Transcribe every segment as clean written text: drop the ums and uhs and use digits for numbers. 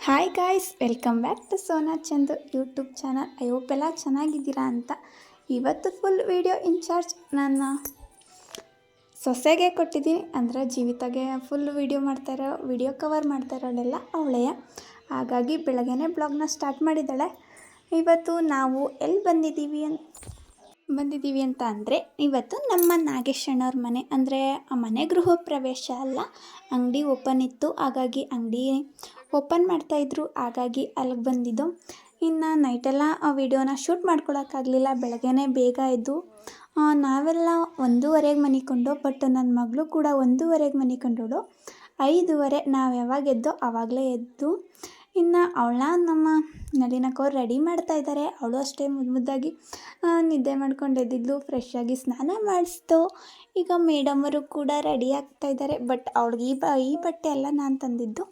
Hi guys, welcome back to Sona Chandu YouTube channel. I hope ಎಲ್ಲ ಚೆನ್ನಾಗಿದ್ದೀರಾ ಅಂತ. ಇವತ್ತು ಫುಲ್ ವಿಡಿಯೋ ಇನ್ಚಾರ್ಜ್ ನನ್ನ ಸೊಸೆಗೆ ಕೊಟ್ಟಿದ್ದೀನಿ. ಅಂದರೆ ಜೀವಿತಾಗೆ ಫುಲ್ ವಿಡಿಯೋ ಕವರ್ ಮಾಡ್ತಾ ಇರೋಳೆಲ್ಲ ಅವಳೇ. ಹಾಗಾಗಿ ಬೆಳಗ್ಗೆನೇ ಬ್ಲಾಗ್ನ ಸ್ಟಾರ್ಟ್ ಮಾಡಿದ್ದಾಳೆ. ಇವತ್ತು ನಾವು ಎಲ್ಲಿ ಬಂದಿದ್ದೀವಿ ಅಂತ ಅಂದರೆ, ಇವತ್ತು ನಮ್ಮ ನಾಗೇಶ್ ಅಣ್ಣವ್ರ ಮನೆ, ಅಂದರೆ ಆ ಮನೆ ಗೃಹ ಪ್ರವೇಶ ಅಲ್ಲ, ಅಂಗಡಿ ಓಪನ್ ಇತ್ತು. ಹಾಗಾಗಿ ಅಂಗಡಿ ಓಪನ್ ಮಾಡ್ತಾಯಿದ್ರು, ಹಾಗಾಗಿ ಅಲ್ಲಿಗೆ ಬಂದಿದ್ದು. ಇನ್ನು ನೈಟೆಲ್ಲ ಆ ವಿಡಿಯೋನ ಶೂಟ್ ಮಾಡ್ಕೊಳಕ್ಕಾಗಲಿಲ್ಲ. ಬೆಳಗ್ಗೆನೇ ಬೇಗ ಎದ್ದು ನಾವೆಲ್ಲ 1:30ಗೆ ಮನಿಕೊಂಡು, ಬಟ್ ನನ್ನ ಮಗಳು ಕೂಡ 1:30ಗೆ ಮನಿಕೊಂಡೋಳು. 5:30 ನಾವು ಯಾವಾಗ ಎದ್ದೋ ಆವಾಗಲೇ ಎದ್ದು ಇನ್ನು ಅವಳನ್ನ ನಮ್ಮ ನಳಿನಕ್ಕವ್ರು ರೆಡಿ ಮಾಡ್ತಾಯಿದ್ದಾರೆ. ಅವಳು ಅಷ್ಟೇ ಮುದ್ದಾಗಿ ನಿದ್ದೆ ಮಾಡ್ಕೊಂಡು ಎದ್ದಿದ್ಲು. ಫ್ರೆಶ್ ಆಗಿ ಸ್ನಾನ ಮಾಡಿಸ್ತು. ಈಗ ಮೇಡಮರು ಕೂಡ ರೆಡಿ ಆಗ್ತಾಯಿದ್ದಾರೆ. ಬಟ್ ಅವ್ಳಿಗೆ ಈ ಬಟ್ಟೆ ಎಲ್ಲ ನಾನು ತಂದಿದ್ದು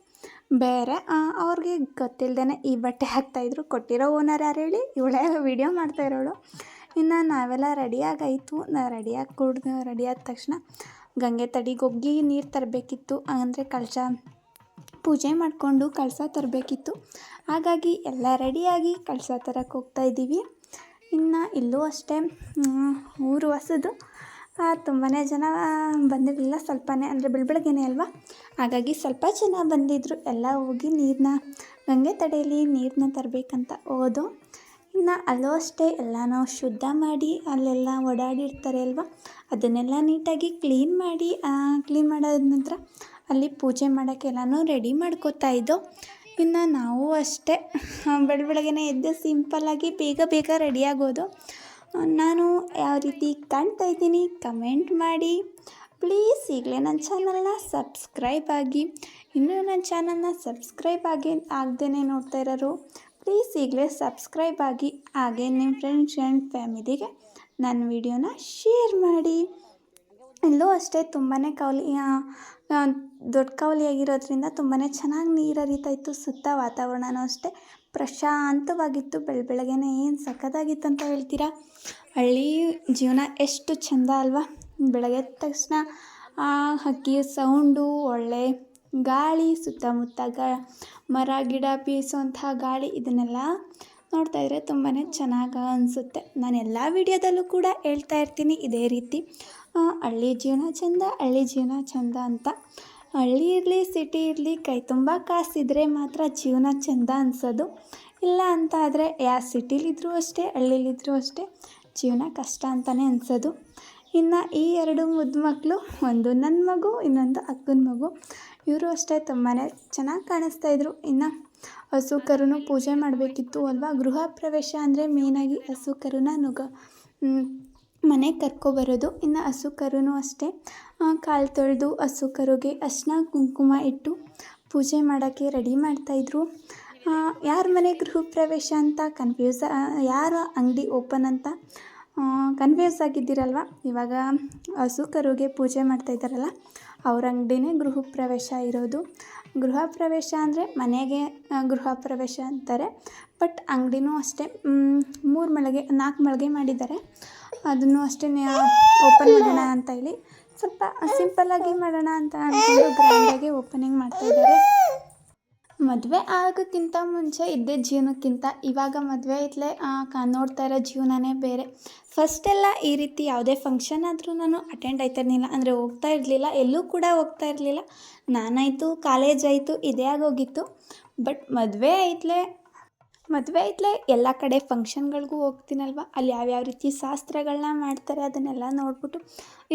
ಬೇರೆ. ಅವ್ರಿಗೆ ಗೊತ್ತಿಲ್ಲದೇ ಈ ಬಟ್ಟೆ ಹಾಕ್ತಾಯಿದ್ರು. ಕೊಟ್ಟಿರೋ ಓನರ್ ಯಾರು ಹೇಳಿ, ಇವಳೇ ವಿಡಿಯೋ ಮಾಡ್ತಾಯಿರೋಳು. ಇನ್ನು ನಾವೆಲ್ಲ ರೆಡಿಯಾಗಾಯಿತು. ರೆಡಿಯಾದ ತಕ್ಷಣ ಗಂಗೆ ತಡಿಗೆ ಹೋಗಿ ನೀರು ತರಬೇಕಿತ್ತು. ಅಂದರೆ ಕಳಶ ಪೂಜೆ ಮಾಡಿಕೊಂಡು ಕಳಶ ತರಬೇಕಿತ್ತು. ಹಾಗಾಗಿ ಎಲ್ಲ ರೆಡಿಯಾಗಿ ಕಳಶ ತರಕ್ಕೆ ಹೋಗ್ತಾಯಿದ್ದೀವಿ. ಇನ್ನು ಇಲ್ಲೂ ಅಷ್ಟೇ ಊರು ಹೊಸದು, ತುಂಬಾ ಜನ ಬಂದಿರಲಿಲ್ಲ. ಸ್ವಲ್ಪನೇ, ಅಂದರೆ ಬೆಳಗ್ಗೆನೇ ಅಲ್ವಾ, ಹಾಗಾಗಿ ಸ್ವಲ್ಪ ಜನ ಬಂದಿದ್ದರು. ಎಲ್ಲ ಹೋಗಿ ಗಂಗೆ ತಡೆಯಲ್ಲಿ ನೀರನ್ನ ತರಬೇಕಂತ ಹೋದು. ಇನ್ನು ಅಲ್ಲೂ ಅಷ್ಟೇ ಎಲ್ಲ ನಾವು ಶುದ್ಧ ಮಾಡಿ, ಅಲ್ಲೆಲ್ಲ ಓಡಾಡಿರ್ತಾರೆ ಅಲ್ವಾ, ಅದನ್ನೆಲ್ಲ ನೀಟಾಗಿ ಕ್ಲೀನ್ ಮಾಡಾದ ನಂತರ ಅಲ್ಲಿ ಪೂಜೆ ಮಾಡೋಕ್ಕೆ ಎಲ್ಲನೂ ರೆಡಿ ಮಾಡ್ಕೋತಾ ಇದ್ದೋ. ಇನ್ನು ನಾವು ಅಷ್ಟೇ ಬೆಳಗ್ಗೆನೇ ಎದ್ದು ಸಿಂಪಲ್ಲಾಗಿ ಬೇಗ ರೆಡಿಯಾಗೋದು. ನಾನು ಯಾವ ರೀತಿ ಕಾಣ್ತಾ ಇದ್ದೀನಿ ಕಮೆಂಟ್ ಮಾಡಿ ಪ್ಲೀಸ್. ಈಗಲೇ ನನ್ನ ಚಾನಲ್ನ ಸಬ್ಸ್ಕ್ರೈಬ್ ಆಗಿ, ಇನ್ನೂ ನನ್ನ ಚಾನಲ್ನ ಸಬ್ಸ್ಕ್ರೈಬ್ ಆಗದೇ ನೋಡ್ತಾ ಇರೋರು ಪ್ಲೀಸ್ ಈಗಲೇ ಸಬ್ಸ್ಕ್ರೈಬ್ ಆಗಿ, ಹಾಗೆ ನಿಮ್ಮ ಫ್ರೆಂಡ್ಸ್ ಆ್ಯಂಡ್ ಫ್ಯಾಮಿಲಿಗೆ ನನ್ನ ವಿಡಿಯೋನ ಶೇರ್ ಮಾಡಿ. ಇಲ್ಲೂ ಅಷ್ಟೇ ತುಂಬಾ ದೊಡ್ಡ ಕಾವಲಿಯಾಗಿರೋದ್ರಿಂದ ತುಂಬಾ ಚೆನ್ನಾಗಿ ನೀರು ಹರಿತಾ ಇತ್ತು. ಸುತ್ತ ವಾತಾವರಣನೂ ಅಷ್ಟೇ ಪ್ರಶಾಂತವಾಗಿತ್ತು. ಬೆಳಗ್ಗೆನೇ ಏನು ಸಖತ್ತಾಗಿತ್ತು ಅಂತ ಹೇಳ್ತೀರಾ. ಹಳ್ಳಿ ಜೀವನ ಎಷ್ಟು ಚೆಂದ ಅಲ್ವಾ. ಬೆಳಗ್ಗೆ ಎದ್ದ ತಕ್ಷಣ ಹಕ್ಕಿ ಸೌಂಡು, ಒಳ್ಳೆ ಗಾಳಿ, ಸುತ್ತಮುತ್ತ ಮರ ಗಿಡ ಬೀಸುವಂತಹ ಗಾಳಿ, ಇದನ್ನೆಲ್ಲ ನೋಡ್ತಾಯಿದ್ರೆ ತುಂಬಾ ಚೆನ್ನಾಗಿ ಅನಿಸುತ್ತೆ. ನಾನು ಎಲ್ಲ ವಿಡಿಯೋದಲ್ಲೂ ಕೂಡ ಹೇಳ್ತಾ ಇರ್ತೀನಿ ಇದೇ ರೀತಿ, ಹಳ್ಳಿ ಜೀವನ ಚೆಂದ ಅಂತ. ಹಳ್ಳಿ ಇರಲಿ ಸಿಟಿ ಇರಲಿ, ಕೈ ತುಂಬ ಕಾಸಿದ್ರೆ ಮಾತ್ರ ಜೀವನ ಚೆಂದ ಅನಿಸೋದು. ಇಲ್ಲ ಅಂತ ಆದರೆ ಸಿಟಿಲಿದ್ರೂ ಅಷ್ಟೇ ಹಳ್ಳಿಲಿದ್ರೂ ಅಷ್ಟೇ ಜೀವನ ಕಷ್ಟ ಅಂತಲೇ ಅನಿಸೋದು. ಇನ್ನು ಈ 2 ಮುದ್ದು ಮಕ್ಕಳು, ಒಂದು ನನ್ನ ಮಗು, ಇನ್ನೊಂದು ಅಕ್ಕನ ಮಗು, ಇವರು ಅಷ್ಟೇ ತುಂಬಾ ಚೆನ್ನಾಗಿ ಕಾಣಿಸ್ತಾಯಿದ್ರು. ಇನ್ನು ಹಸು ಕರುನು ಪೂಜೆ ಮಾಡಬೇಕಿತ್ತು ಅಲ್ವಾ. ಗೃಹ ಪ್ರವೇಶ ಅಂದರೆ ಮೇಯ್ನಾಗಿ ಹಸು ಕರುನ ಮನೆಗೆ ಕರ್ಕೊಬರೋದು. ಇನ್ನು ಹಸು ಕರುನೂ ಅಷ್ಟೇ ಕಾಲು ತೊಳೆದು ಹಸು ಕರುಗೆ ಅರಿಶಿನ ಕುಂಕುಮ ಇಟ್ಟು ಪೂಜೆ ಮಾಡೋಕ್ಕೆ ರೆಡಿ ಮಾಡ್ತಾಯಿದ್ರು. ಯಾರ ಮನೆ ಗೃಹ ಪ್ರವೇಶ ಅಂತ ಯಾರ ಅಂಗಡಿ ಓಪನ್ ಅಂತ ಕನ್ಫ್ಯೂಸ್ ಆಗಿದ್ದೀರಲ್ವ. ಇವಾಗ ಹಸು ಕರುಗೆ ಪೂಜೆ ಮಾಡ್ತಾಯಿದ್ದಾರಲ್ಲ, ಅವ್ರ ಅಂಗಡಿನೇ ಗೃಹ ಪ್ರವೇಶ ಇರೋದು. ಗೃಹ ಪ್ರವೇಶ ಅಂದರೆ ಮನೆಗೆ ಗೃಹ ಪ್ರವೇಶ ಅಂತಾರೆ. ಬಟ್ ಅಂಗಡಿನೂ ಅಷ್ಟೇ 4 ಮಳಿಗೆ ಮಾಡಿದ್ದಾರೆ. ಅದನ್ನು ಅಷ್ಟೇ ಓಪನ್ ಮಾಡೋಣ ಅಂತ ಹೇಳಿ ಸ್ವಲ್ಪ ಸಿಂಪಲ್ಲಾಗಿ ಮಾಡೋಣ ಅಂತ ಅಂದ್ಕೊಂಡು ಗ್ರ್ಯಾಂಡಾಗಿ ಓಪನಿಂಗ್ ಮಾಡ್ತಾಯಿದ್ದಾರೆ. ಮದುವೆ ಆಗೋಕ್ಕಿಂತ ಮುಂಚೆ ಇದ್ದ ಜೀವನಕ್ಕಿಂತ ಇವಾಗ ಮದುವೆ ಇತ್ತಲೇ ನೋಡ್ತಾ ಇರೋ ಜೀವನನೇ ಬೇರೆ. ಫಸ್ಟೆಲ್ಲ ಈ ರೀತಿ ಯಾವುದೇ ಫಂಕ್ಷನ್ ಆದರೂ ನಾನು ಅಟೆಂಡ್ ಆಯ್ತಿರ್ಲಿಲ್ಲ, ಅಂದರೆ ಹೋಗ್ತಾ ಇರಲಿಲ್ಲ, ಎಲ್ಲೂ ಕೂಡ ಹೋಗ್ತಾ ಇರಲಿಲ್ಲ. ನಾನಾಯಿತು, ಕಾಲೇಜ್ ಆಯಿತು, ಇದೇ ಆಗೋಗಿತ್ತು. ಬಟ್ ಮದುವೆ ಐತ್ಲೆ ಎಲ್ಲ ಕಡೆ ಫಂಕ್ಷನ್ಗಳಿಗೂ ಹೋಗ್ತೀನಲ್ವ, ಅಲ್ಲಿ ಯಾವ್ಯಾವ ರೀತಿ ಶಾಸ್ತ್ರಗಳನ್ನ ಮಾಡ್ತಾರೆ ಅದನ್ನೆಲ್ಲ ನೋಡ್ಬಿಟ್ಟು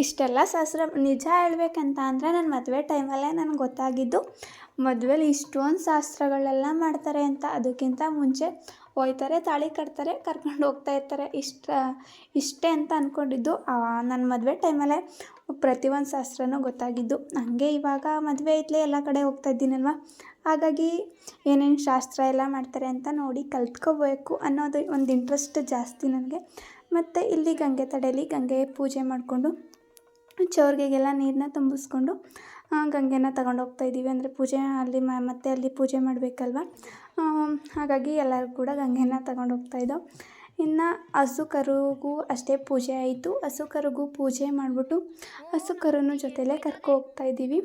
ಇಷ್ಟೆಲ್ಲ ಶಾಸ್ತ್ರ, ನಿಜ ಹೇಳ್ಬೇಕಂತ ಅಂದರೆ ನನ್ನ ಮದುವೆ ಟೈಮಲ್ಲೇ ನನಗೆ ಗೊತ್ತಾಗಿದ್ದು ಮದುವೆಲಿ ಇಷ್ಟೊಂದು ಶಾಸ್ತ್ರಗಳೆಲ್ಲ ಮಾಡ್ತಾರೆ ಅಂತ. ಅದಕ್ಕಿಂತ ಮುಂಚೆ ಹೋಯ್ತಾರೆ, ತಾಳಿ ಕಟ್ತಾರೆ, ಕರ್ಕೊಂಡು ಹೋಗ್ತಾ ಇರ್ತಾರೆ, ಇಷ್ಟೇ ಅಂತ ಅಂದ್ಕೊಂಡಿದ್ದು. ನನ್ನ ಮದುವೆ ಟೈಮಲ್ಲೇ ಪ್ರತಿಯೊಂದು ಶಾಸ್ತ್ರನೂ ಗೊತ್ತಾಗಿದ್ದು. ಹಾಗೆ ಇವಾಗ ಮದುವೆ ಐತ್ಲೆ ಎಲ್ಲ ಕಡೆ ಹೋಗ್ತಾ ಇದ್ದೀನಲ್ವ, ಹಾಗಾಗಿ ಏನೇನು ಶಾಸ್ತ್ರ ಎಲ್ಲ ಮಾಡ್ತಾರೆ ಅಂತ ನೋಡಿ ಕಲ್ತ್ಕೋಬೇಕು ಅನ್ನೋದು ಒಂದು ಇಂಟ್ರೆಸ್ಟ್ ಜಾಸ್ತಿ ನನಗೆ. ಮತ್ತು ಇಲ್ಲಿ ಗಂಗೆ ತಡೆಯಲ್ಲಿ ಗಂಗೆ ಪೂಜೆ ಮಾಡಿಕೊಂಡು ಚೌರ್ಗೆಗೆಲ್ಲ ನೀರನ್ನ ತುಂಬಿಸ್ಕೊಂಡು ಗಂಗೆನ ತಗೊಂಡು ಹೋಗ್ತಾಯಿದ್ದೀವಿ. ಅಂದರೆ ಪೂಜೆ ಅಲ್ಲಿ ಪೂಜೆ ಮಾಡಬೇಕಲ್ವ, ಹಾಗಾಗಿ ಎಲ್ಲರೂ ಕೂಡ ಗಂಗೆನ ತಗೊಂಡು ಹೋಗ್ತಾಯಿದ್ದೋ. ಇನ್ನು ಹಸು ಕರುಗೂ ಅಷ್ಟೇ ಪೂಜೆ ಆಯಿತು. ಹಸು ಕರುಗೂ ಪೂಜೆ ಮಾಡಿಬಿಟ್ಟು ಹಸು ಕರುನೂ ಜೊತೆಲೇ ಕರ್ಕೊ ಹೋಗ್ತಾಯಿದ್ದೀವಿ.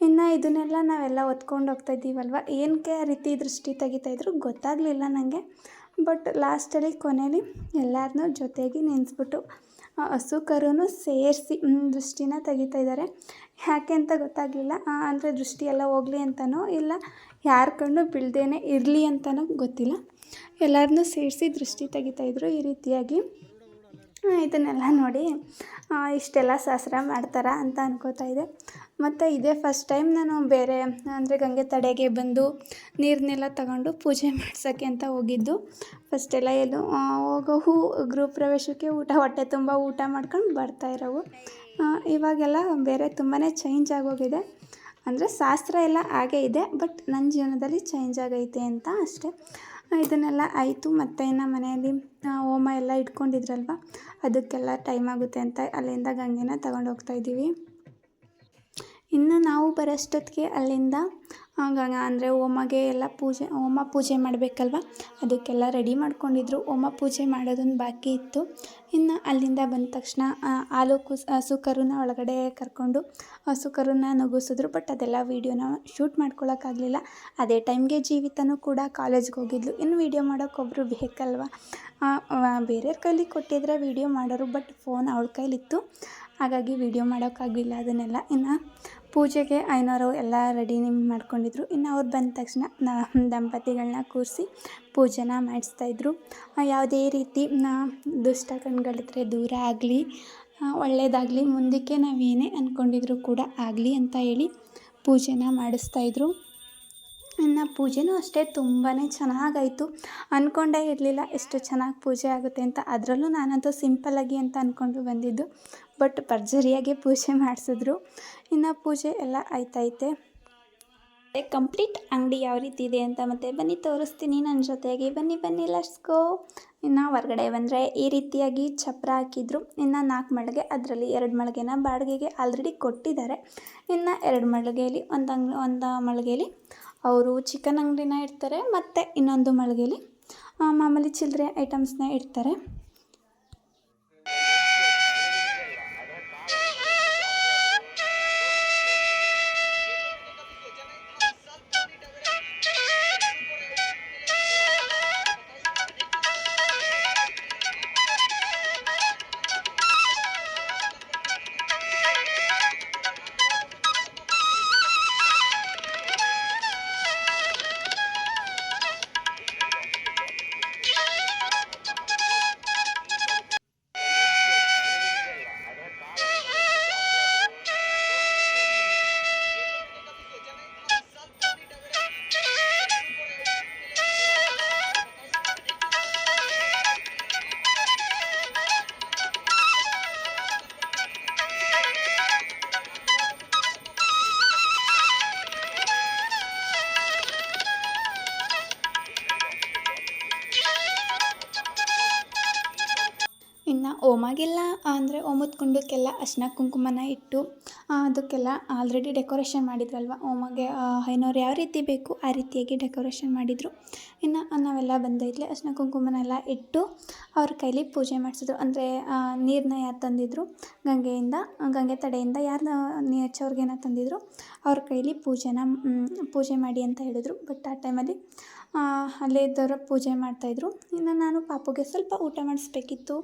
ಇನ್ನು ಇದನ್ನೆಲ್ಲ ನಾವೆಲ್ಲ ಹೊತ್ಕೊಂಡು ಹೋಗ್ತಾ ಇದ್ದೀವಲ್ವ, ಏನಕ್ಕೆ ಆ ರೀತಿ ದೃಷ್ಟಿ ತೆಗಿತಾಯಿದ್ರು ಗೊತ್ತಾಗಲಿಲ್ಲ ನನಗೆ. ಬಟ್ ಲಾಸ್ಟಲ್ಲಿ ಕೊನೆಯಲ್ಲಿ ಎಲ್ಲರನ್ನೂ ಜೊತೆಗೆ ನೆನೆಸ್ಬಿಟ್ಟು ಹಸು ಕರುನೂ ಸೇರಿಸಿ ದೃಷ್ಟಿನ ತೆಗಿತಾ ಇದ್ದಾರೆ. ಯಾಕೆ ಅಂತ ಗೊತ್ತಾಗಲಿಲ್ಲ. ಅಂದರೆ ದೃಷ್ಟಿ ಎಲ್ಲ ಹೋಗಲಿ ಅಂತನೋ ಇಲ್ಲ ಯಾರ ಕಣ್ಣು ಬೀಳದೇನೆ ಇರಲಿ ಅಂತನೋ ಗೊತ್ತಿಲ್ಲ. ಎಲ್ಲರನ್ನೂ ಸೇರಿಸಿ ದೃಷ್ಟಿ ತೆಗಿತಾಯಿದ್ರು ಈ ರೀತಿಯಾಗಿ. ಇದನ್ನೆಲ್ಲ ನೋಡಿ ಇಷ್ಟೆಲ್ಲ ಶಾಸ್ತ್ರ ಮಾಡ್ತಾರಾ ಅಂತ ಅನ್ಕೋತಾ ಇದೆ. ಮತ್ತು ಇದೇ ಫಸ್ಟ್ ಟೈಮ್ ನಾನು ಬೇರೆ ಅಂದರೆ ಗಂಗೆ ತಡೆಗೆ ಬಂದು ನೀರನ್ನೆಲ್ಲ ತಗೊಂಡು ಪೂಜೆ ಮಾಡ್ಸೋಕ್ಕೆ ಅಂತ ಹೋಗಿದ್ದು. ಫಸ್ಟೆಲ್ಲ ಏನು ಗೃಹ ಪ್ರವೇಶಕ್ಕೆ ಹೊಟ್ಟೆ ತುಂಬ ಊಟ ಮಾಡ್ಕೊಂಡು ಬರ್ತಾ ಇರೋವು. ಇವಾಗೆಲ್ಲ ಬೇರೆ ತುಂಬಾ ಚೇಂಜ್ ಆಗೋಗಿದೆ. ಅಂದರೆ ಶಾಸ್ತ್ರ ಎಲ್ಲ ಹಾಗೇ ಇದೆ, ಬಟ್ ನನ್ನ ಜೀವನದಲ್ಲಿ ಚೇಂಜ್ ಆಗೈತೆ ಅಂತ ಅಷ್ಟೇ. ಇದನ್ನೆಲ್ಲ ಆಯಿತು. ಮತ್ತು ಇನ್ನು ಮನೆಯಲ್ಲಿ ಹೋಮ ಎಲ್ಲ ಇಟ್ಕೊಂಡಿದ್ರಲ್ವ, ಅದಕ್ಕೆಲ್ಲ ಟೈಮ್ ಆಗುತ್ತೆ ಅಂತ ಅಲ್ಲಿಂದ ಗಂಗೆನ ತಗೊಂಡು ಹೋಗ್ತಾಯಿದ್ದೀವಿ. ಇನ್ನು ನಾವು ಬರೋಷ್ಟೊತ್ತಿಗೆ ಅಲ್ಲಿಂದ ಅಂದರೆ ಹೋಮಗೆ ಎಲ್ಲ ಹೋಮ ಪೂಜೆ ಮಾಡಬೇಕಲ್ವ, ಅದಕ್ಕೆಲ್ಲ ರೆಡಿ ಮಾಡ್ಕೊಂಡಿದ್ರು. ಹೋಮ ಪೂಜೆ ಮಾಡೋದೊಂದು ಬಾಕಿ ಇತ್ತು. ಇನ್ನು ಅಲ್ಲಿಂದ ಬಂದ ತಕ್ಷಣ ಹಸು ಕರುನ ಒಳಗಡೆ ಕರ್ಕೊಂಡು ಹಸು ಕರುನ ನುಗ್ಗಿಸಿದ್ರು. ಬಟ್ ಅದೆಲ್ಲ ವೀಡಿಯೋನ ಶೂಟ್ ಮಾಡ್ಕೊಳಕ್ಕಾಗಲಿಲ್ಲ. ಅದೇ ಟೈಮ್ಗೆ ಜೀವಿತನೂ ಕೂಡ ಕಾಲೇಜ್ಗೆ ಹೋಗಿದ್ಲು. ಇನ್ನು ವೀಡಿಯೋ ಮಾಡೋಕ್ಕೊಬ್ರು ಬೇಕಲ್ವ. ಬೇರೆಯವ್ರ ಕೈಲಿ ಕೊಟ್ಟಿದ್ರೆ ವೀಡಿಯೋ ಮಾಡೋರು, ಬಟ್ ಫೋನ್ ಅವಳ ಕೈಲಿತ್ತು, ಹಾಗಾಗಿ ವೀಡಿಯೋ ಮಾಡೋಕ್ಕಾಗಲಿಲ್ಲ ಅದನ್ನೆಲ್ಲ. ಇನ್ನು ಪೂಜೆಗೆ ಐನೋರು ಎಲ್ಲ ರೆಡಿ ಮಾಡ್ಕೊಂಡಿದ್ರು. ಇನ್ನು ಅವ್ರು ಬಂದ ತಕ್ಷಣ ದಂಪತಿಗಳನ್ನ ಕೂರಿಸಿ ಪೂಜೆನ ಮಾಡಿಸ್ತಾಯಿದ್ರು. ಯಾವುದೇ ರೀತಿ ದುಷ್ಟ ಕಣ್ಗಳಿದ್ರೆ ದೂರ ಆಗಲಿ, ಒಳ್ಳೆಯದಾಗಲಿ, ಮುಂದಕ್ಕೆ ನಾವೇನೇ ಅಂದ್ಕೊಂಡಿದ್ರು ಕೂಡ ಆಗಲಿ ಅಂತ ಹೇಳಿ ಪೂಜೆನ ಮಾಡಿಸ್ತಾಯಿದ್ರು. ಇನ್ನು ಪೂಜೆನೂ ಅಷ್ಟೇ ತುಂಬಾ ಚೆನ್ನಾಗಾಯಿತು. ಅಂದ್ಕೊಂಡೇ ಇರಲಿಲ್ಲ ಎಷ್ಟು ಚೆನ್ನಾಗಿ ಪೂಜೆ ಆಗುತ್ತೆ ಅಂತ. ಅದರಲ್ಲೂ ನಾನಂತೂ ಸಿಂಪಲ್ಲಾಗಿ ಅಂತ ಅಂದ್ಕೊಂಡು ಬಂದಿದ್ದು, ಬಟ್ ಭರ್ಜರಿಯಾಗಿ ಪೂಜೆ ಮಾಡಿಸಿದ್ರು. ಇನ್ನು ಪೂಜೆ ಎಲ್ಲ ಆಯ್ತೈತೆ. ಕಂಪ್ಲೀಟ್ ಅಂಗಡಿ ಯಾವ ರೀತಿ ಇದೆ ಅಂತ ಮತ್ತೆ ಬನ್ನಿ ತೋರಿಸ್ತೀನಿ ನನ್ನ ಜೊತೆಗೆ. ಬನ್ನಿ ಲೆಟ್ಸ್ ಗೋ. ಇನ್ನು ಹೊರಗಡೆ ಬಂದರೆ ಈ ರೀತಿಯಾಗಿ ಚಪ್ರ ಹಾಕಿದ್ರು. ಇನ್ನು 4 ಮಳಿಗೆ, ಅದರಲ್ಲಿ 2 ಮಳಿಗೆನ ಬಾಡಿಗೆಗೆ ಆಲ್ರೆಡಿ ಕೊಟ್ಟಿದ್ದಾರೆ. ಇನ್ನು 2 ಮಳಿಗೆಯಲ್ಲಿ ಒಂದು ಮಳಿಗೆಯಲ್ಲಿ ಅವರು ಚಿಕನ್ ಅಂಗಡಿನ ಇಡ್ತಾರೆ, ಮತ್ತು ಇನ್ನೊಂದು ಮಳಿಗೆಯಲ್ಲಿ ಮಾಮೂಲಿ ಚಿಲ್ಲರೆ ಐಟಮ್ಸ್ನ ಇಡ್ತಾರೆ. ಇನ್ನು ಹೋಮಗೆಲ್ಲ ಅಂದರೆ ಹೋಮದ ಕುಂಡಕ್ಕೆಲ್ಲ ಅರಿಶಿನ ಕುಂಕುಮನ ಇಟ್ಟು ಅದಕ್ಕೆಲ್ಲ ಆಲ್ರೆಡಿ ಡೆಕೋರೇಷನ್ ಮಾಡಿದ್ರಲ್ವ. ಹೋಮಗೆ ಐನೋರು ಯಾವ ರೀತಿ ಬೇಕು ಆ ರೀತಿಯಾಗಿ ಡೆಕೋರೇಷನ್ ಮಾಡಿದರು. ಇನ್ನು ನಾವೆಲ್ಲ ಬಂದೈತ್ಲೆ ಅರಿಶಿನ ಕುಂಕುಮನೆಲ್ಲ ಇಟ್ಟು ಅವ್ರ ಕೈಲಿ ಪೂಜೆ ಮಾಡಿಸಿದ್ರು. ಅಂದರೆ ನೀರನ್ನ ಯಾರು ತಂದಿದ್ರು ಗಂಗೆ ತಡೆಯಿಂದ ಯಾರು ನೇಚರ್ಗೇನ ತಂದಿದ್ರು ಅವ್ರ ಕೈಲಿ ಪೂಜೆ ಮಾಡಿ ಅಂತ ಹೇಳಿದ್ರು. ಬಟ್ ಆ ಟೈಮಲ್ಲಿ ಅಲ್ಲೇ ಇದ್ದವರು ಪೂಜೆ ಮಾಡ್ತಾಯಿದ್ರು. ಇನ್ನು ನಾನು ಪಾಪುಗೆ ಸ್ವಲ್ಪ ಊಟ ಮಾಡಿಸ್ಬೇಕಿತ್ತು.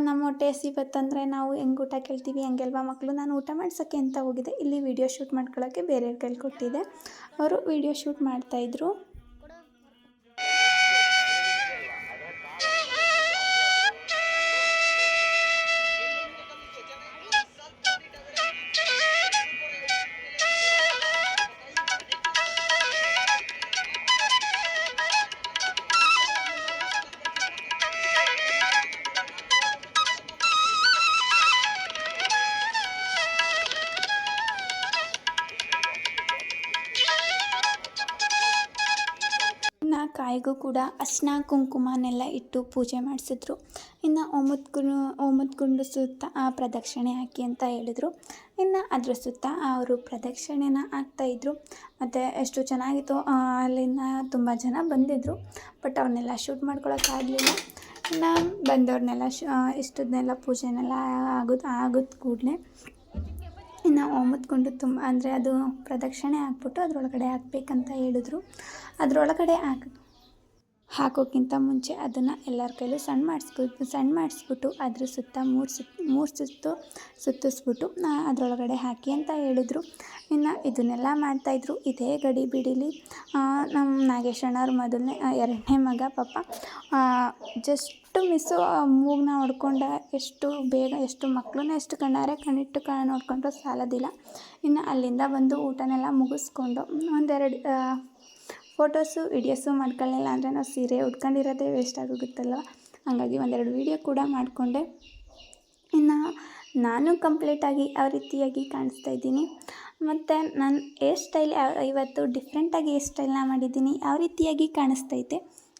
ನಮ್ಮ ಹೊಟ್ಟೆ ಹಸಿಬತ್ತಂದರೆ ನಾವು ಹೆಂಗೆ ಊಟ ಕೇಳ್ತೀವಿ ಹಂಗೆಲ್ವಾ ಮಕ್ಕಳು. ನಾನು ಊಟ ಮಾಡ್ಸೋಕ್ಕೆ ಅಂತ ಹೋಗಿದ್ದೆ. ಇಲ್ಲಿ ವೀಡಿಯೋ ಶೂಟ್ ಮಾಡ್ಕೊಳ್ಳೋಕ್ಕೆ ಬೇರೆಯವ್ರ ಕೈಲಿ ಕೊಟ್ಟಿದ್ದೆ. ಅವರು ವೀಡಿಯೋ ಶೂಟ್ ಮಾಡ್ತಾಯಿದ್ರು. ಕಾಯಿಗೂ ಕೂಡ ಅರಿಶಿನ ಕುಂಕುಮನೆಲ್ಲ ಇಟ್ಟು ಪೂಜೆ ಮಾಡಿಸಿದ್ರು. ಇನ್ನು ಹೋಮದ ಗುಂಡು ಸುತ್ತ ಪ್ರದಕ್ಷಿಣೆ ಹಾಕಿ ಅಂತ ಹೇಳಿದ್ರು. ಇನ್ನು ಅದ್ರ ಸುತ್ತ ಅವರು ಪ್ರದಕ್ಷಿಣೆನ ಹಾಕ್ತಾಯಿದ್ರು. ಮತ್ತು ಎಷ್ಟು ಚೆನ್ನಾಗಿತ್ತು. ಅಲ್ಲಿಂದ ತುಂಬ ಜನ ಬಂದಿದ್ದರು, ಬಟ್ ಅವ್ರನ್ನೆಲ್ಲ ಶೂಟ್ ಮಾಡ್ಕೊಳಕ್ಕಾಗಲಿಲ್ಲ. ಇನ್ನು ಬಂದವ್ರನ್ನೆಲ್ಲ ಇಷ್ಟದನ್ನೆಲ್ಲ ಪೂಜೆನೆಲ್ಲ ಆಗೋದು ಕೂಡಲೇ ಇನ್ನು ಓಮತ್ಕೊಂಡು ತುಂಬ ಅಂದರೆ ಅದು ಪ್ರದಕ್ಷಿಣೆ ಹಾಕ್ಬಿಟ್ಟು ಅದರೊಳಗಡೆ ಹಾಕ್ಬೇಕಂತ ಹೇಳಿದ್ರು. ಅದರೊಳಗಡೆ ಹಾಕೋಕ್ಕಿಂತ ಮುಂಚೆ ಅದನ್ನು ಎಲ್ಲರ ಕೈಲೂ ಸಣ್ಣ ಮಾಡಿಸ್ಬಿಟ್ಟು ಅದ್ರ ಸುತ್ತ ಮೂರು ಸುತ್ತು ಸುತ್ತಿಸ್ಬಿಟ್ಟು ಅದರೊಳಗಡೆ ಹಾಕಿ ಅಂತ ಹೇಳಿದ್ರು. ಇನ್ನು ಇದನ್ನೆಲ್ಲ ಮಾಡ್ತಾಯಿದ್ರು. ಇದೇ ಗಡಿಬಿಡಿಲಿ ನಮ್ಮ ನಾಗೇಶಣ್ಣವ್ರ ಎರಡನೇ ಮಗ ಪಾಪ ಜಸ್ಟ್ ಮಿಸ್ಸು ಮೂಗನ್ನ ಹೊಡ್ಕೊಂಡ. ಎಷ್ಟು ಮಕ್ಕಳನ್ನ ಎಷ್ಟು ಕಣ್ಣಿಟ್ಟು ನೋಡ್ಕೊಂಡ್ರು ಸಾಲೋದಿಲ್ಲ. ಇನ್ನು ಅಲ್ಲಿಂದ ಬಂದು ಊಟನೆಲ್ಲ ಮುಗಿಸ್ಕೊಂಡು ಒಂದೆರಡು ಫೋಟೋಸು ವಿಡಿಯೋಸು ಮಾಡ್ಕೊಳ್ಳಿಲ್ಲ ಅಂದರೆ ನಾವು ಸೀರೆ ಉಟ್ಕೊಂಡಿರೋದೇ ವೇಸ್ಟ್ ಆಗೋಗುತ್ತಲ್ವ. ಹಾಗಾಗಿ ಒಂದೆರಡು ವೀಡಿಯೋ ಕೂಡ ಮಾಡಿಕೊಂಡೆ. ಇನ್ನು ನಾನು ಕಂಪ್ಲೀಟಾಗಿ ಯಾವ ರೀತಿಯಾಗಿ ಕಾಣಿಸ್ತಾ ಇದ್ದೀನಿ ಮತ್ತು ನಾನು ಹೇರ್ ಸ್ಟೈಲ್ ಇವತ್ತು ಡಿಫ್ರೆಂಟಾಗಿ ಹೇರ್ ಸ್ಟೈಲ್ನ ಮಾಡಿದ್ದೀನಿ. ಯಾವ ರೀತಿಯಾಗಿ ಕಾಣಿಸ್ತೈತೆ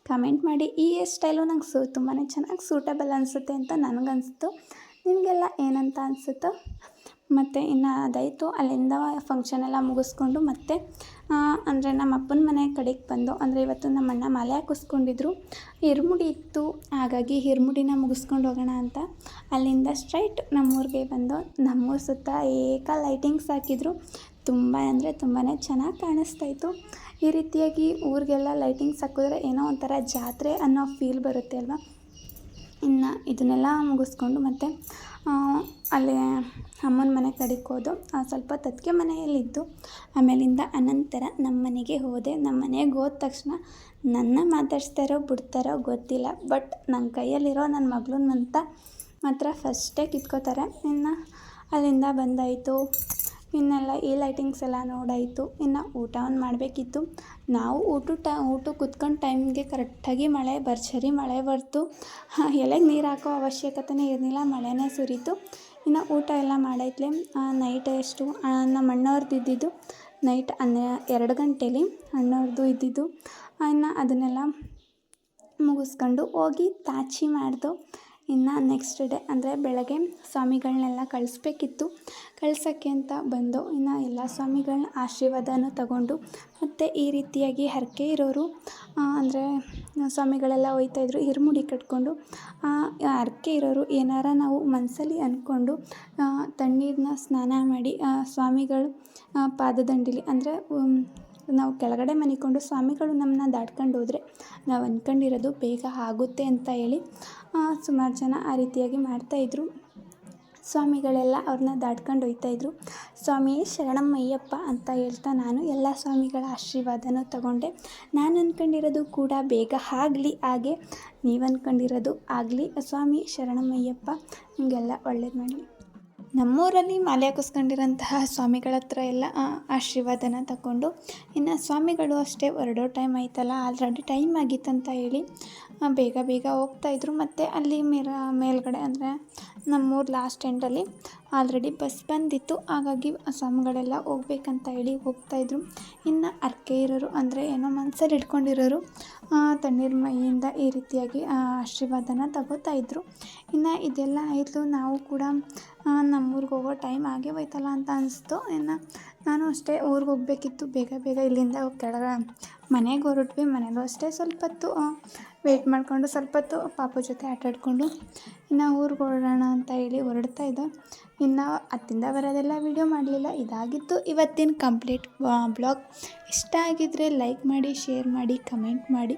ಕಮೆಂಟ್ ಮಾಡಿ. ಈ ಹೇರ್ ಸ್ಟೈಲು ನಂಗೆ ತುಂಬಾ ಚೆನ್ನಾಗಿ ಸೂಟಬಲ್ ಅನಿಸುತ್ತೆ ಅಂತ ನನಗನ್ನಿಸ್ತು. ನಿಮಗೆಲ್ಲ ಏನಂತ ಅನಿಸುತ್ತೋ. ಮತ್ತು ಇನ್ನು ಅದಾಯಿತು. ಅಲ್ಲಿಂದ ಫಂಕ್ಷನೆಲ್ಲ ಮುಗಿಸ್ಕೊಂಡು ಮತ್ತೆ ಅಂದರೆ ನಮ್ಮ ಅಪ್ಪನ ಮನೆ ಕಡೆಗೆ ಬಂದು, ಅಂದರೆ ಇವತ್ತು ನಮ್ಮ ಅಣ್ಣ ಮಾಲೆ ಹಾಕಿಸ್ಕೊಂಡಿದ್ರು, ಹಿರ್ಮುಡಿ ಇತ್ತು. ಹಾಗಾಗಿ ಹಿರ್ಮುಡಿನ ಮುಗಿಸ್ಕೊಂಡು ಹೋಗೋಣ ಅಂತ ಅಲ್ಲಿಂದ ಸ್ಟ್ರೈಟ್ ನಮ್ಮೂರಿಗೆ ಬಂದು ನಮ್ಮೂರ ಸುತ್ತ ಲೈಟಿಂಗ್ಸ್ ಹಾಕಿದ್ರು. ತುಂಬ ಅಂದರೆ ತುಂಬಾ ಚೆನ್ನಾಗಿ ಕಾಣಿಸ್ತಾಯಿತ್ತು. ಈ ರೀತಿಯಾಗಿ ಊರಿಗೆಲ್ಲ ಲೈಟಿಂಗ್ಸ್ ಹಾಕಿದ್ರೆ ಏನೋ ಒಂಥರ ಜಾತ್ರೆ ಅನ್ನೋ ಫೀಲ್ ಬರುತ್ತೆ ಅಲ್ವಾ. ಇನ್ನು ಇದನ್ನೆಲ್ಲ ಮುಗಿಸ್ಕೊಂಡು ಮತ್ತೆ ಅಲ್ಲೇ ಅಮ್ಮನ ಮನೆ ಕಡೆಗೆ ಹೋದು ಸ್ವಲ್ಪ ತತ್ಕೆ ಮನೆಯಲ್ಲಿದ್ದು ಆಮೇಲಿಂದ ಅನಂತರ ನಮ್ಮ ಮನೆಗೆ ಹೋದೆ. ನಮ್ಮ ಮನೆಗೆ ಹೋದ ತಕ್ಷಣ ನನ್ನ ಮಾತಾಡ್ಸ್ತಾರೋ ಬಿಡ್ತಾರೋ ಗೊತ್ತಿಲ್ಲ, ಬಟ್ ನನ್ನ ಕೈಯಲ್ಲಿರೋ ನನ್ನ ಮಗಳನ್ನಂತ ಮಾತ್ರ ಫಸ್ಟೇ ಕಿತ್ಕೋತಾರೆ. ಇನ್ನು ಅಲ್ಲಿಂದ ಬಂದಾಯಿತು. ಇನ್ನೆಲ್ಲ ಈ ಲೈಟಿಂಗ್ಸ್ ಎಲ್ಲ ನೋಡಾಯಿತು. ಇನ್ನು ಊಟವನ್ನು ಮಾಡಬೇಕಿತ್ತು. ನಾವು ಊಟ ಕುತ್ಕೊಂಡು ಟೈಮ್ಗೆ ಕರೆಕ್ಟಾಗಿ ಭರ್ಜರಿ ಮಳೆ ಬರ್ತು. ಎಲೆಗೆ ನೀರು ಹಾಕೋ ಅವಶ್ಯಕತೆನೇ ಇರಲಿಲ್ಲ, ಮಳೆನೇ ಸುರಿತು. ಇನ್ನು ಊಟ ಎಲ್ಲ ಮಾಡೈತ್ಲೆ ನೈಟ್ ಎಷ್ಟು ನಮ್ಮ ಅಣ್ಣವ್ರದ್ದು ಇದ್ದಿದ್ದು ನೈಟ್ 2 ಗಂಟೇಲಿ ಅಣ್ಣವ್ರದ್ದು ಇದ್ದಿದ್ದು. ಇನ್ನು ಅದನ್ನೆಲ್ಲ ಮುಗಿಸ್ಕೊಂಡು ಹೋಗಿ ತಾಚಿ ಮಾಡ್ದು. ಇನ್ನು ನೆಕ್ಸ್ಟ್ ಡೇ ಅಂದರೆ ಬೆಳಗ್ಗೆ ಸ್ವಾಮಿಗಳನ್ನೆಲ್ಲ ಕಳ್ಸೋಕ್ಕೆ ಅಂತ ಬಂದು ಇನ್ನು ಎಲ್ಲ ಸ್ವಾಮಿಗಳನ್ನ ಆಶೀರ್ವಾದನೂ ತಗೊಂಡು ಮತ್ತು ಈ ರೀತಿಯಾಗಿ ಹರಕೆ ಇರೋರು ಅಂದರೆ ಸ್ವಾಮಿಗಳೆಲ್ಲ ಒಯ್ತಾಯಿದ್ರು ಹಿರ್ಮುಡಿ ಕಟ್ಕೊಂಡು. ಹರಕೆ ಇರೋರು ಏನಾರ ನಾವು ಮನಸ್ಸಲ್ಲಿ ಅಂದ್ಕೊಂಡು ತಣ್ಣೀರನ್ನ ಸ್ನಾನ ಮಾಡಿ ಸ್ವಾಮಿಗಳು ಪಾದದಂಡಿಲಿ ಅಂದರೆ ನಾವು ಕೆಳಗಡೆ ಮನಿಕೊಂಡು ಸ್ವಾಮಿಗಳು ನಮ್ಮನ್ನ ದಾಟ್ಕೊಂಡು ಹೋದರೆ ನಾವು ಅಂದ್ಕೊಂಡಿರೋದು ಬೇಗ ಆಗುತ್ತೆ ಅಂತ ಹೇಳಿ ಸುಮಾರು ಜನ ಆ ರೀತಿಯಾಗಿ ಮಾಡ್ತಾಯಿದ್ರು. ಸ್ವಾಮಿಗಳೆಲ್ಲ ಅವ್ರನ್ನ ದಾಟ್ಕೊಂಡು ಹೋಗ್ತಾಯಿದ್ರು. ಸ್ವಾಮಿಯೇ ಶರಣಮಯ್ಯಪ್ಪ ಅಂತ ಹೇಳ್ತಾ ನಾನು ಎಲ್ಲ ಸ್ವಾಮಿಗಳ ಆಶೀರ್ವಾದನೂ ತಗೊಂಡೆ. ನಾನು ಅಂದ್ಕೊಂಡಿರೋದು ಕೂಡ ಬೇಗ ಆಗಲಿ, ಹಾಗೆ ನೀವು ಅಂದ್ಕೊಂಡಿರೋದು ಆಗಲಿ. ಸ್ವಾಮಿ ಶರಣಮಯ್ಯಪ್ಪ ನಿಮಗೆಲ್ಲ ಒಳ್ಳೇದು ಮಾಡಲಿ. ನಮ್ಮೂರಲ್ಲಿ ಮಾಲೆ ಹಾಕಿಸ್ಕೊಂಡಿರೋಂತಹ ಸ್ವಾಮಿಗಳ ಹತ್ರ ಎಲ್ಲ ಆಶೀರ್ವಾದನ ತಗೊಂಡು ಇನ್ನು ಸ್ವಾಮಿಗಳು ಅಷ್ಟೇ ಹೊರಡೋ ಟೈಮ್ ಆಯ್ತಲ್ಲ, ಆಲ್ರೆಡಿ ಟೈಮ್ ಆಗಿತ್ತಂತ ಹೇಳಿ ಬೇಗ ಹೋಗ್ತಾಯಿದ್ರು. ಮತ್ತು ಅಲ್ಲಿ ಮೇಲ್ಗಡೆ ಅಂದರೆ ನಮ್ಮೂರು ಲಾಸ್ಟ್ ಎಂಡಲ್ಲಿ ಆಲ್ರೆಡಿ ಬಸ್ ಬಂದಿತ್ತು. ಹಾಗಾಗಿ ಸ್ವಾಮಿಗಳೆಲ್ಲ ಹೋಗ್ಬೇಕಂತ ಹೇಳಿ ಹೋಗ್ತಾಯಿದ್ರು. ಇನ್ನು ಹರಕೆ ಇರೋರು ಅಂದರೆ ಏನೋ ಮನಸ್ಸಲ್ಲಿ ಇಟ್ಕೊಂಡಿರೋರು ತಣ್ಣೀರು ಮೈಯಿಂದ ಈ ರೀತಿಯಾಗಿ ಆಶೀರ್ವಾದನ ತಗೋತಾಯಿದ್ರು. ಇನ್ನು ಇದೆಲ್ಲ ಆಯಿತು. ನಾವು ಕೂಡ ನಮ್ಮೂರಿಗೆ ಹೋಗೋ ಟೈಮ್ ಆಗೇ ಹೋಯ್ತಲ್ಲ ಅಂತ ಅನಿಸ್ತು. ಇನ್ನು ನಾನು ಅಷ್ಟೇ ಊರಿಗೆ ಹೋಗಬೇಕಿತ್ತು. ಬೇಗ ಇಲ್ಲಿಂದ ಕೆಳಗೆ ಮನೆಗೆ ಹೊರಟ್ವಿ. ಮನೆಯಲ್ಲೂ ಅಷ್ಟೇ ಸ್ವಲ್ಪ ಹೊತ್ತು ವೆಯ್ಟ್ ಮಾಡಿಕೊಂಡು ಸ್ವಲ್ಪ ಹೊತ್ತು ಪಾಪು ಜೊತೆ ಆಟಾಡಿಕೊಂಡು ಇನ್ನು ಊರಿಗೆ ಹೊರಡೋಣ ಅಂತ ಹೇಳಿ ಹೊರಡ್ತಾ ಇದ್ದೆ. ಇನ್ನು ಅತ್ತಿಂದ ಬರೋದೆಲ್ಲ ವೀಡಿಯೋ ಮಾಡಲಿಲ್ಲ. ಇದಾಗಿತ್ತು ಇವತ್ತಿನ ಕಂಪ್ಲೀಟ್ ಬ್ಲಾಗ್. ಇಷ್ಟ ಆಗಿದ್ದರೆ ಲೈಕ್ ಮಾಡಿ, ಶೇರ್ ಮಾಡಿ, ಕಮೆಂಟ್ ಮಾಡಿ.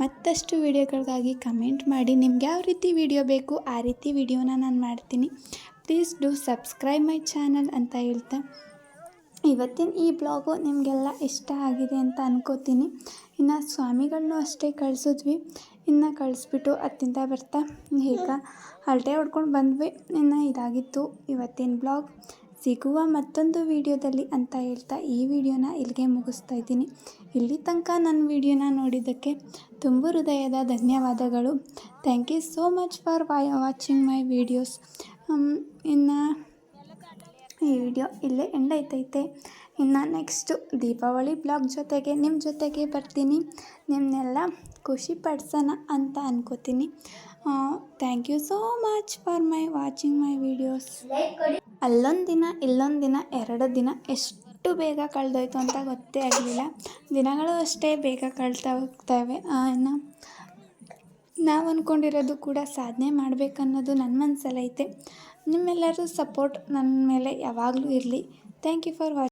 ಮತ್ತಷ್ಟು ವೀಡಿಯೋಗಳಿಗಾಗಿ ಕಮೆಂಟ್ ಮಾಡಿ. ನಿಮ್ಗೆ ಯಾವ ರೀತಿ ವೀಡಿಯೋ ಬೇಕು ಆ ರೀತಿ ವೀಡಿಯೋನ ನಾನು ಮಾಡ್ತೀನಿ. Please do subscribe my channel ಅಂತ ಹೇಳ್ತಾ ಇವತ್ತಿನ ಈ ಬ್ಲಾಗು ನಿಮಗೆಲ್ಲ ಇಷ್ಟ ಆಗಿದೆ ಅಂತ ಅನ್ಕೋತೀನಿ. ಇನ್ನು ಸ್ವಾಮಿಗಳನ್ನೂ ಅಷ್ಟೇ ಕಳಿಸಿದ್ವಿ. ಇನ್ನು ಕಳಿಸ್ಬಿಟ್ಟು ಅತ್ತಿಂದ ಬರ್ತಾ ಈಗ ಹರಟೆ ಹೊಡ್ಕೊಂಡು ಬಂದ್ವಿ. ಇನ್ನು ಇದಾಗಿತ್ತು ಇವತ್ತಿನ ಬ್ಲಾಗ್. ಸಿಗುವ ಮತ್ತೊಂದು ವಿಡಿಯೋದಲ್ಲಿ ಅಂತ ಹೇಳ್ತಾ ಈ ವಿಡಿಯೋನ ಇಲ್ಲಿಗೆ ಮುಗಿಸ್ತಾ ಇದ್ದೀನಿ. ಇಲ್ಲಿ ತನಕ ನನ್ನ ವಿಡಿಯೋನ ನೋಡಿದ್ದಕ್ಕೆ ತುಂಬ ಹೃದಯದ ಧನ್ಯವಾದಗಳು. Thank you so much for watching my videos. ಇನ್ನು ಈ ವಿಡಿಯೋ ಇಲ್ಲೇ ಎಂಡ್ ಆಯ್ತೈತೆ. ಇನ್ನು ನೆಕ್ಸ್ಟು ದೀಪಾವಳಿ ಬ್ಲಾಗ್ ಜೊತೆಗೆ ನಿಮ್ಮ ಜೊತೆಗೆ ಬರ್ತೀನಿ. ನಿಮ್ಮನ್ನೆಲ್ಲ ಖುಷಿ ಪಡಿಸೋಣ ಅಂತ ಅನ್ಕೋತೀನಿ. Thank you so much for watching my videos. ಅಲ್ಲೊಂದು ದಿನ ಇಲ್ಲೊಂದು ದಿನ 2 ದಿನ ಎಷ್ಟು ಬೇಗ ಕಳೆದೋಯ್ತು ಅಂತ ಗೊತ್ತೇ ಆಗಲಿಲ್ಲ. ದಿನಗಳು ಅಷ್ಟೇ ಬೇಗ ಕಳ್ತಾ ಹೋಗ್ತವೆ. ಇನ್ನು ನಾವು ಅಂದ್ಕೊಂಡಿರೋದು ಕೂಡ ಸಾಧನೆ ಮಾಡಬೇಕನ್ನೋದು ನನ್ನ ಮನಸ್ಸಲ್ಲೈತೆ. ನಿಮ್ಮೆಲ್ಲರದು ಸಪೋರ್ಟ್ ನನ್ನ ಮೇಲೆ ಯಾವಾಗಲೂ ಇರಲಿ. Thank you for watching.